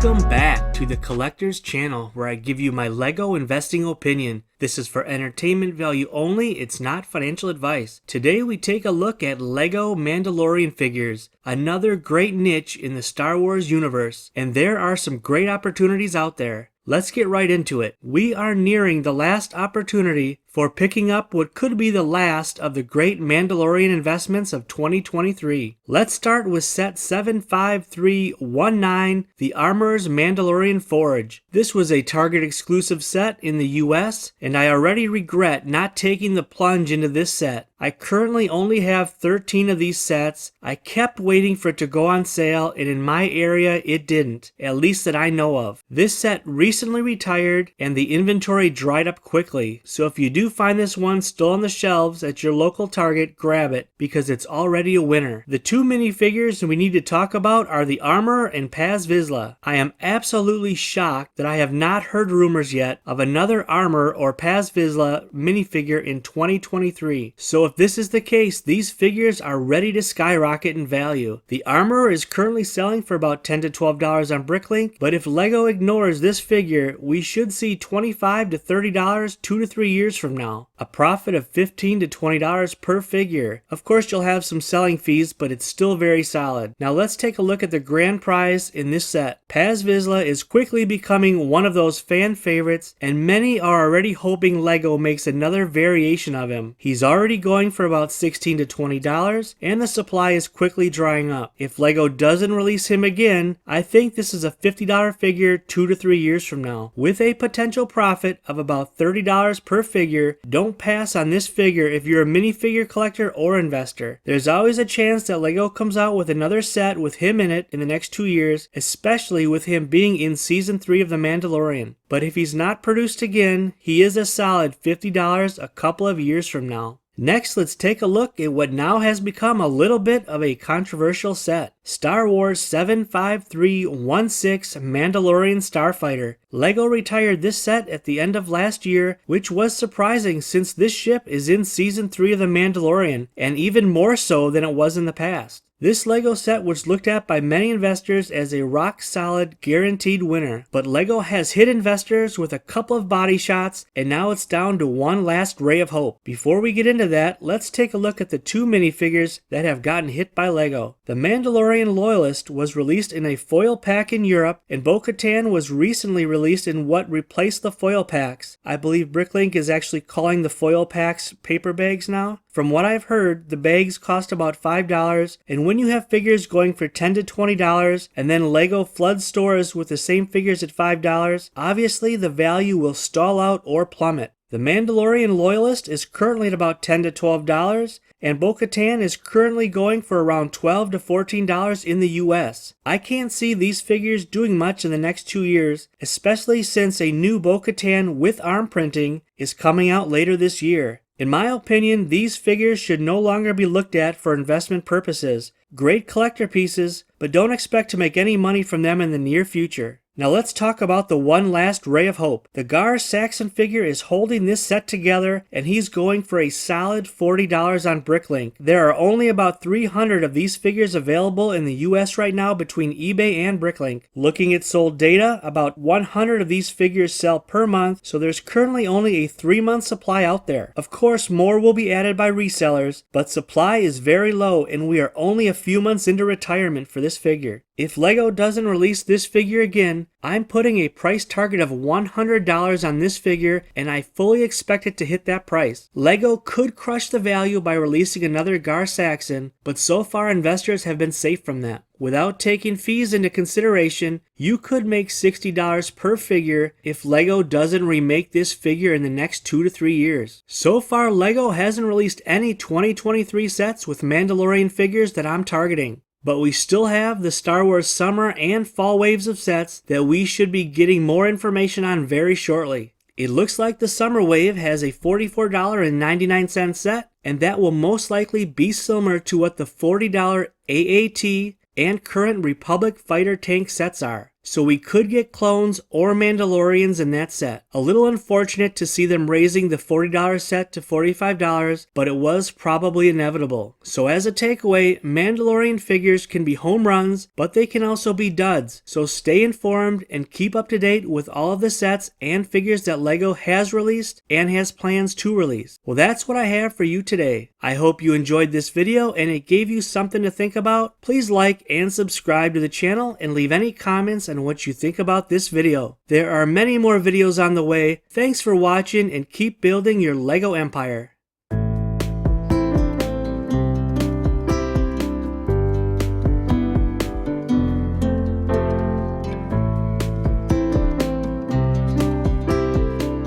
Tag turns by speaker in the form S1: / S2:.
S1: Welcome back to the Collector's channel, where I give you my Lego investing opinion. This is for entertainment value only, it's not financial advice. Today we take a look at Lego Mandalorian figures, another great niche in the Star Wars universe, and there are some great opportunities out there. Let's get right into it. We are nearing the last opportunity for picking up what could be the last of the great Mandalorian investments of 2023. Let's start with set 75319, the Armorer's Mandalorian Forge. This was a Target exclusive set in the US, and I already regret not taking the plunge into this set. I currently only have 13 of these sets. I kept waiting for it to go on sale, and in my area it didn't, at least that I know of. This set recently retired and the inventory dried up quickly, so if you do find this one still on the shelves at your local Target, grab it, because it's already a winner. The two minifigures we need to talk about are the Armorer and Paz Vizsla. I am absolutely shocked that I have not heard rumors yet of another Armorer or Paz Vizsla minifigure in 2023. So if this is the case, these figures are ready to skyrocket in value. The Armorer is currently selling for about $10 to $12 on Bricklink, but if Lego ignores this figure, we should see $25 to $30 2 to 3 years from now. A profit of $15 to $20 per figure. Of course you'll have some selling fees, but it's still very solid. Now let's take a look at the grand prize in this set. Paz Vizsla is quickly becoming one of those fan favorites, and many are already hoping Lego makes another variation of him. He's already going for about $16 to $20, and the supply is quickly drying up. If Lego doesn't release him again, I think this is a $50 figure 2 to 3 years from now, with a potential profit of about $30 per figure. Don't pass on this figure if you're a minifigure collector or investor. There's always a chance that Lego comes out with another set with him in it in the next 2 years, especially with him being in season 3 of The Mandalorian. But if he's not produced again, he is a solid $50 a couple of years from now. Next, let's take a look at what now has become a little bit of a controversial set. Star Wars 75316 Mandalorian Starfighter. Lego retired this set at the end of last year, which was surprising since this ship is in Season 3 of The Mandalorian, and even more so than it was in the past. This Lego set was looked at by many investors as a rock-solid, guaranteed winner, but Lego has hit investors with a couple of body shots, and now it's down to one last ray of hope. Before we get into that, let's take a look at the two minifigures that have gotten hit by Lego. The Mandalorian Loyalist was released in a foil pack in Europe, and bo-katan was recently released in what replaced the foil packs. I believe Bricklink is actually calling the foil packs paper bags now. From what I've heard, the bags cost about $5, and when you have figures going for $10 to $20, and then Lego floods stores with the same figures at $5, obviously the value will stall out or plummet. The Mandalorian Loyalist is currently at about $10 to $12, and bo-katan is currently going for around $12 to $14 in the US. I can't see these figures doing much in the next 2 years, especially since a new bo-katan with arm printing is coming out later this year. In my opinion, these figures should no longer be looked at for investment purposes. Great collector pieces, but don't expect to make any money from them in the near future. Now let's talk about the one last ray of hope. The Gar Saxon figure is holding this set together, and he's going for a solid $40 on Bricklink. There are only about 300 of these figures available in the US right now between eBay and Bricklink. Looking at sold data, about 100 of these figures sell per month, so there's currently only a 3-month supply out there. Of course, more will be added by resellers, but supply is very low, and we are only a few months into retirement for this figure. If Lego doesn't release this figure again, I'm putting a price target of $100 on this figure, and I fully expect it to hit that price. Lego could crush the value by releasing another Gar Saxon, but so far investors have been safe from that. Without taking fees into consideration, you could make $60 per figure if Lego doesn't remake this figure in the next 2 to 3 years. So far, Lego hasn't released any 2023 sets with Mandalorian figures that I'm targeting. But we still have the Star Wars summer and fall waves of sets that we should be getting more information on very shortly. It looks like the summer wave has a $44.99 set, and that will most likely be similar to what the $40 AAT and current Republic fighter tank sets are. so we could get clones or Mandalorians in that set. A little unfortunate to see them raising the $40 set to $45, but it was probably inevitable. So as a takeaway, Mandalorian figures can be home runs, but they can also be duds. So stay informed and keep up to date with all of the sets and figures that LEGO has released and has plans to release. Well, that's what I have for you today. I hope you enjoyed this video and it gave you something to think about. Please like and subscribe to the channel and leave any comments on what you think about this video. There are many more videos on the way. Thanks for watching and keep building your LEGO empire.